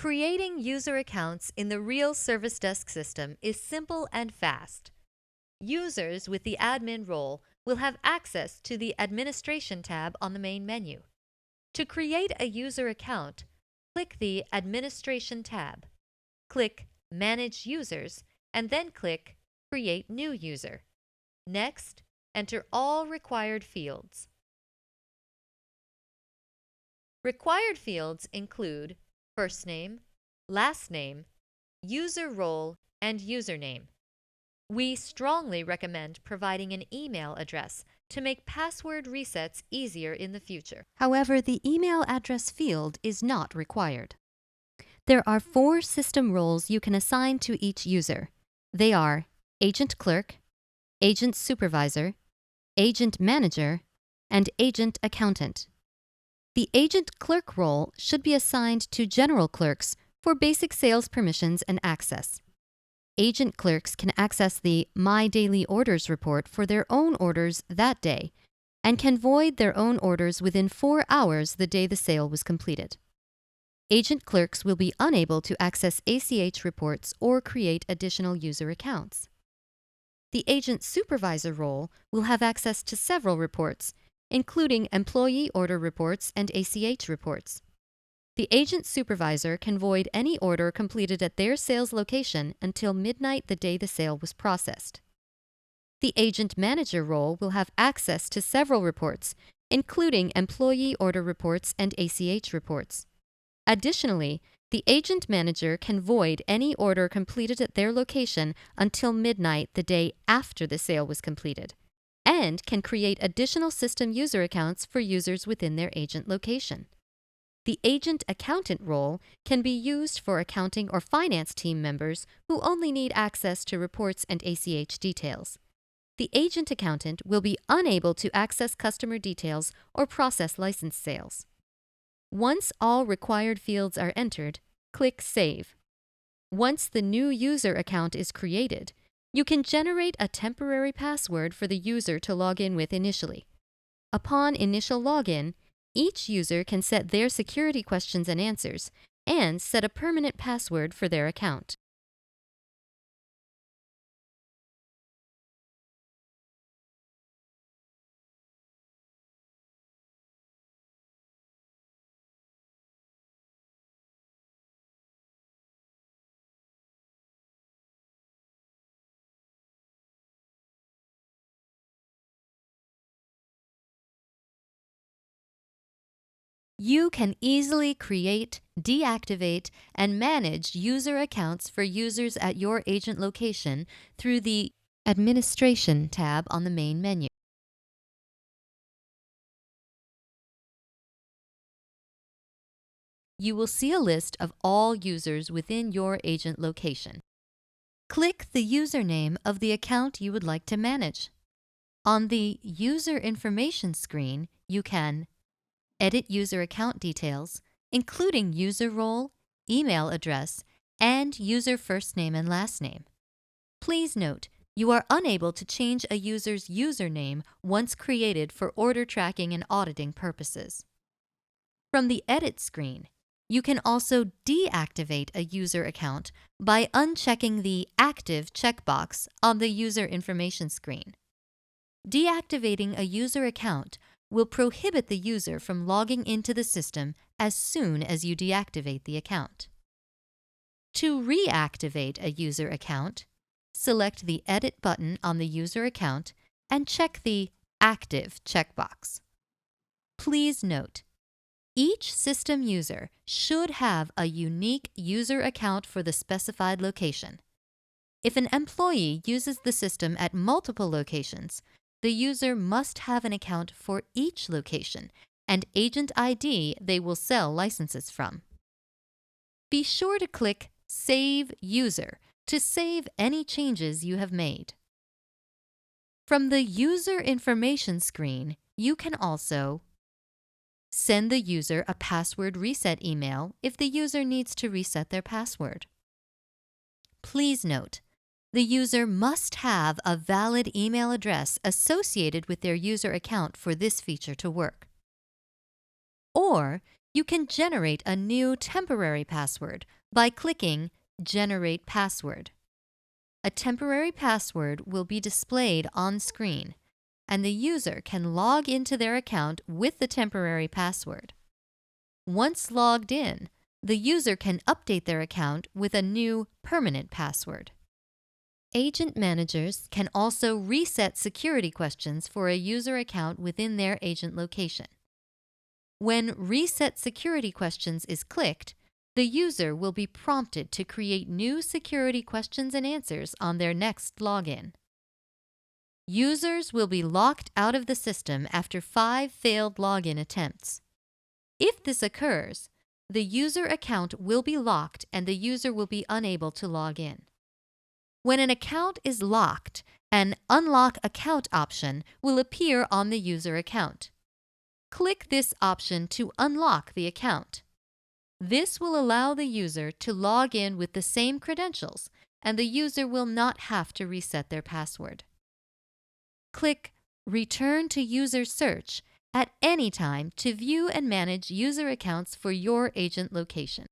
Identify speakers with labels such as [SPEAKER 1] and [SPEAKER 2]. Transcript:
[SPEAKER 1] Creating user accounts in the R.E.A.L Service Desk system is simple and fast. Users with the admin role will have access to the Administration tab on the main menu. To create a user account, click the Administration tab. Click Manage Users and then click Create New User. Next, enter all required fields. Required fields include first name, last name, user role, and username. We strongly recommend providing an email address to make password resets easier in the future. However, the email address field is not required. There are 4 system roles you can assign to each user. They are Agent Clerk, Agent Supervisor, Agent Manager, and Agent Accountant. The Agent Clerk role should be assigned to General Clerks for basic sales permissions and access. Agent Clerks can access the My Daily Orders report for their own orders that day and can void their own orders within 4 hours the day the sale was completed. Agent Clerks will be unable to access ACH reports or create additional user accounts. The Agent Supervisor role will have access to several reports, including employee order reports and ACH reports. The Agent Supervisor can void any order completed at their sales location until midnight the day the sale was processed. The Agent Manager role will have access to several reports, including employee order reports and ACH reports. Additionally, the Agent Manager can void any order completed at their location until midnight the day after the sale was completed, and can create additional system user accounts for users within their agent location. The Agent Accountant role can be used for accounting or finance team members who only need access to reports and ACH details. The Agent Accountant will be unable to access customer details or process license sales. Once all required fields are entered, click Save. Once the new user account is created, you can generate a temporary password for the user to log in with initially. Upon initial login, each user can set their security questions and answers and set a permanent password for their account. You can easily create, deactivate, and manage user accounts for users at your agent location through the Administration tab on the main menu. You will see a list of all users within your agent location. Click the username of the account you would like to manage. On the User Information screen, you can edit user account details, including user role, email address, and user first name and last name. Please note, you are unable to change a user's username once created for order tracking and auditing purposes. From the Edit screen, you can also deactivate a user account by unchecking the Active checkbox on the User Information screen. Deactivating a user account will prohibit the user from logging into the system as soon as you deactivate the account. To reactivate a user account, select the Edit button on the user account and check the Active checkbox. Please note, each system user should have a unique user account for the specified location. If an employee uses the system at multiple locations, the user must have an account for each location and agent ID they will sell licenses from. Be sure to click Save User to save any changes you have made. From the User Information screen, you can also send the user a password reset email if the user needs to reset their password. Please note, the user must have a valid email address associated with their user account for this feature to work. Or You can generate a new temporary password by clicking Generate Password. A temporary password will be displayed on screen, and the user can log into their account with the temporary password. Once logged in, the user can update their account with a new permanent password. Agent managers can also reset security questions for a user account within their agent location. When Reset Security Questions is clicked, the user will be prompted to create new security questions and answers on their next login. Users will be locked out of the system after 5 failed login attempts. If this occurs, the user account will be locked and the user will be unable to log in. When an account is locked, an Unlock Account option will appear on the user account. Click this option to unlock the account. This will allow the user to log in with the same credentials, and the user will not have to reset their password. Click Return to User Search at any time to view and manage user accounts for your agent location.